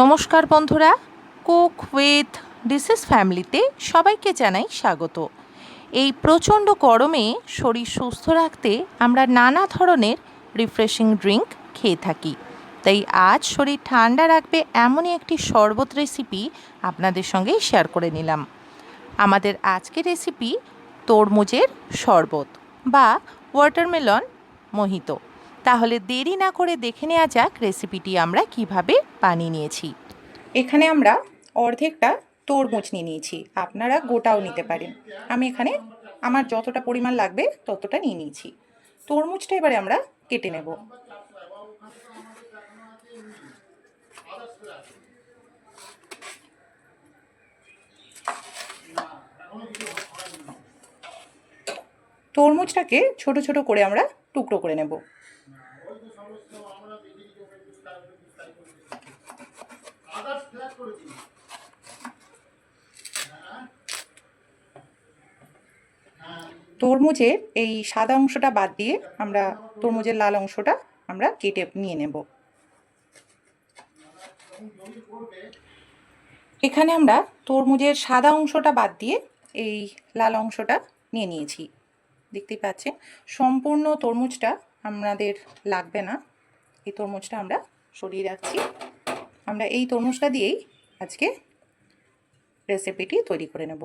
নমস্কার বন্ধুরা, cook with ডিসিস ফ্যামিলিতে সবাইকে জানাই স্বাগত। এই প্রচণ্ড গরমে শরীর সুস্থ রাখতে আমরা নানা ধরনের রিফ্রেশিং ড্রিঙ্ক খেয়ে থাকি। তাই আজ শরীর ঠান্ডা রাখবে এমনই একটি শরবত রেসিপি আপনাদের সঙ্গে শেয়ার করে নিলাম। আমাদের আজকের রেসিপি তরমুজের শরবত বা ওয়াটারমেলন মোহিতো। তাহলে দেরি না করে দেখে নেওয়া যাক রেসিপিটি আমরা কিভাবে বানিয়ে নিয়েছি। এখানে আমরা অর্ধেকটা তরমুজ নিয়ে নিয়েছি, আপনারা গোটাও নিতে পারেন। আমি এখানে আমার যতটা পরিমাণ লাগবে ততটা নিয়ে নিয়েছি। তরমুজটা এবারে আমরা কেটে নেব। তরমুজটাকে ছোট ছোট করে আমরা টুকরো করে নেব। তরমুজের এই সাদা অংশটা বাদ দিয়ে আমরা তরমুজের লাল অংশটা আমরা কেটে নিয়ে নেব। এখানে আমরা তরমুজের সাদা অংশটা বাদ দিয়ে এই লাল অংশটা নিয়ে নিয়েছি। দেখতেই পাচ্ছেন, সম্পূর্ণ তরমুজটা আমাদের লাগবে না, এই তরমুজটা আমরা সরিয়ে রাখছি। আমরা এই তরমুজটা দিয়েই আজকে রেসিপিটি তৈরি করে নেব।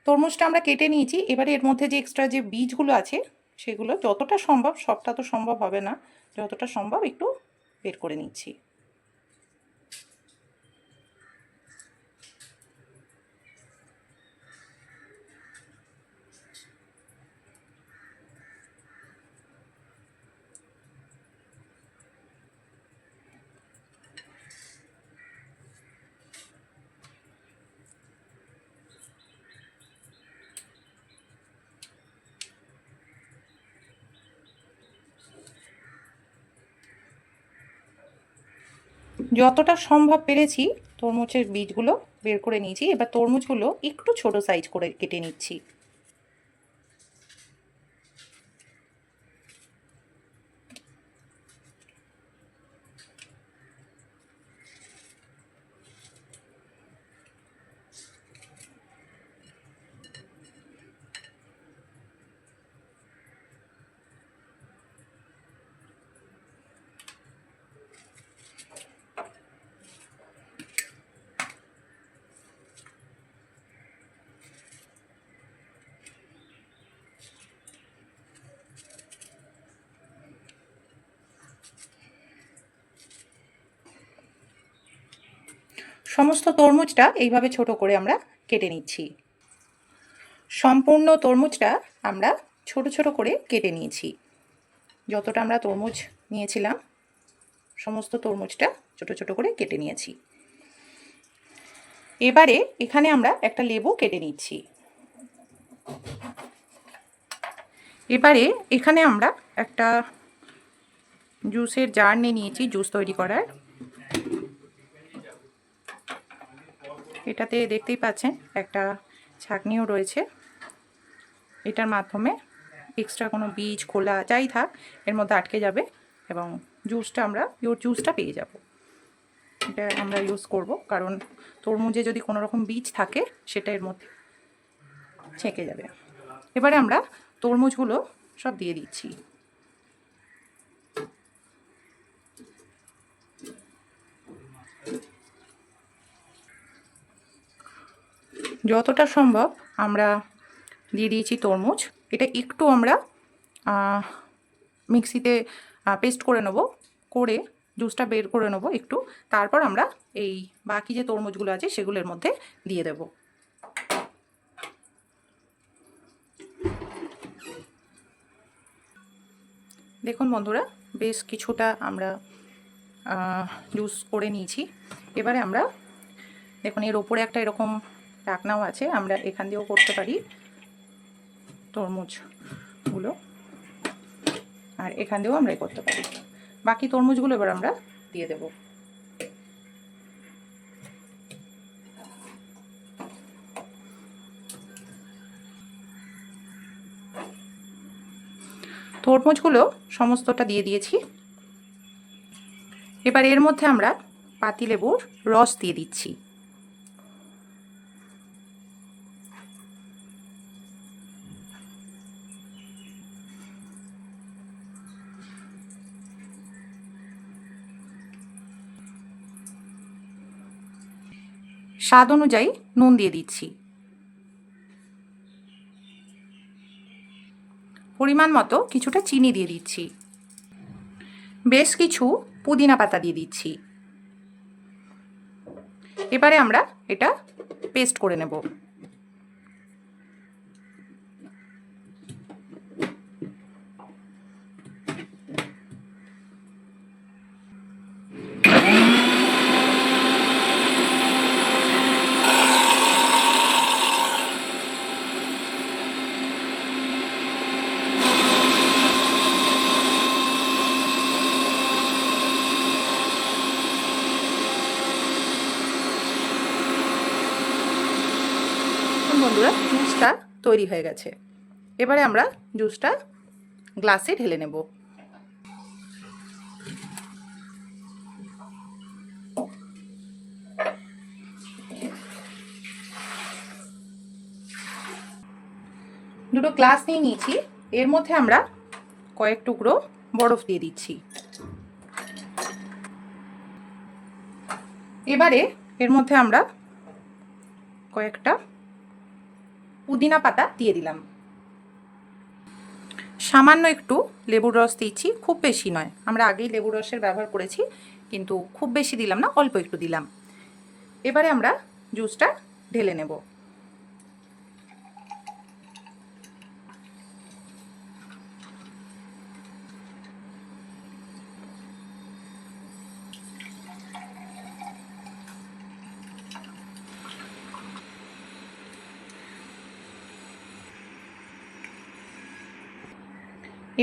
তরমুজটা আমরা কেটে নিয়েছি। এবারে এর মধ্যে যে এক্সট্রা যে বীজগুলো আছে সেগুলো যতটা সম্ভব, সবটা তো সম্ভব হবে না, যতটা সম্ভব একটু বের করে নিচ্ছি। যতটা সম্ভব পেরেছি তরমুজের বীজগুলো বের করে নিয়েছি। এবার তরমুজগুলো একটু ছোট সাইজ করে কেটে নিচ্ছি। সমস্ত তরমুজটা এইভাবে ছোট করে আমরা কেটে নিচ্ছি। সম্পূর্ণ তরমুজটা আমরা ছোট ছোট করে কেটে নিয়েছি। যতটা আমরা তরমুজ নিয়েছিলাম সমস্ত তরমুজটা ছোট ছোট করে কেটে নিয়েছি। এবারে এখানে আমরা একটা লেবু কেটে নিচ্ছি। এবারে এখানে আমরা একটা জুসের জার নিয়ে নিয়েছি জুস তৈরি করার। এটাতে দেখতেই পাচ্ছেন একটা ছাঁকনিও রয়েছে। এটার মাধ্যমে এক্সট্রা কোনো বীজ খোলা যাই থাক এর মধ্যে আটকে যাবে এবং জুসটা আমরা পিওর জুসটা পেয়ে যাব। এটা আমরা ইউজ করব, কারণ তরমুজে যদি কোনো রকম বীজ থাকে সেটা এর মধ্যে ছেঁকে যাবে। এবারে আমরা তরমুজগুলো সব দিয়ে দিচ্ছি। যতটা সম্ভব আমরা দিয়ে দিয়েছি তরমুজ। এটা একটু আমরা মিক্সিতে পেস্ট করে নেব, করে জুসটা বের করে নেব একটু। তারপর আমরা এই বাকি যে তরমুজগুলো আছে সেগুলোর মধ্যে দিয়ে দেব। দেখুন বন্ধুরা, বেশ কিছুটা আমরা জুস করে নিয়েছি। এবারে আমরা দেখুন এর ওপরে একটা এরকম ঢাকনাও আছে, আমরা এখান দিয়েও করতে পারি তরমুজগুলো, আর এখান দিয়েও আমরা করতে পারি। বাকি তরমুজগুলো এবার আমরা দিয়ে দেব। তরমুজগুলো সমস্তটা দিয়ে দিয়েছি। এবার এর মধ্যে আমরা পাতিলেবুর রস দিয়ে দিচ্ছি। স্বাদ অনুযায়ী নুন দিয়ে দিচ্ছি। পরিমাণ মতো কিছুটা চিনি দিয়ে দিচ্ছি। বেশ কিছু পুদিনা পাতা দিয়ে দিচ্ছি। এবারে আমরা এটা পেস্ট করে নেব। বন্ধুরা, জুসটা তৈরি হয়ে গেছে। এবারে আমরা জুসটা গ্লাসে ঢেলে নেব। দুটো গ্লাস নিয়ে নিয়েছি, এর মধ্যে আমরা কয়েক টুকরো বরফ দিয়ে দিচ্ছি। এবারে এর মধ্যে আমরা কয়েকটা পুদিনা পাতা দিয়ে দিলাম। সামান্য একটু লেবুর রস দিচ্ছি, খুব বেশি নয়, আমরা আগেই লেবুর রসের ব্যবহার করেছি, কিন্তু খুব বেশি দিলাম না, অল্প একটু দিলাম। এবারে আমরা জুসটা ঢেলে নেব।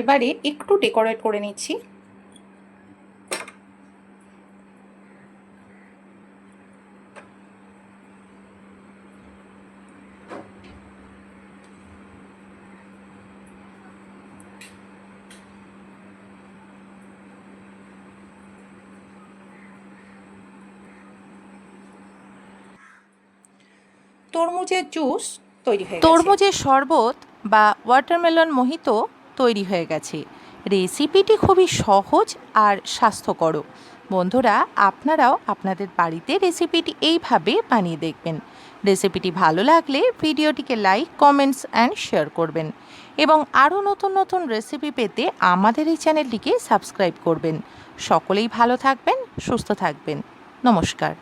এবারে একটু ডেকোরেট করে নিচ্ছি। তরমুজের জুস তৈরি হয়ে গেছে। তরমুজের শরবত বা ওয়াটারমেলন মোহিতো তৈরি হয়ে গেছে। রেসিপিটি খুবই সহজ আর স্বাস্থ্যকর। বন্ধুরা, আপনারাও আপনাদের বাড়িতে রেসিপিটি এইভাবে বানিয়ে দেখবেন। রেসিপিটি ভালো লাগলে ভিডিওটিকে লাইক, কমেন্টস অ্যান্ড শেয়ার করবেন এবং আরও নতুন নতুন রেসিপি পেতে আমাদের এই চ্যানেলটিকে সাবস্ক্রাইব করবেন। সকলেই ভালো থাকবেন, সুস্থ থাকবেন। নমস্কার।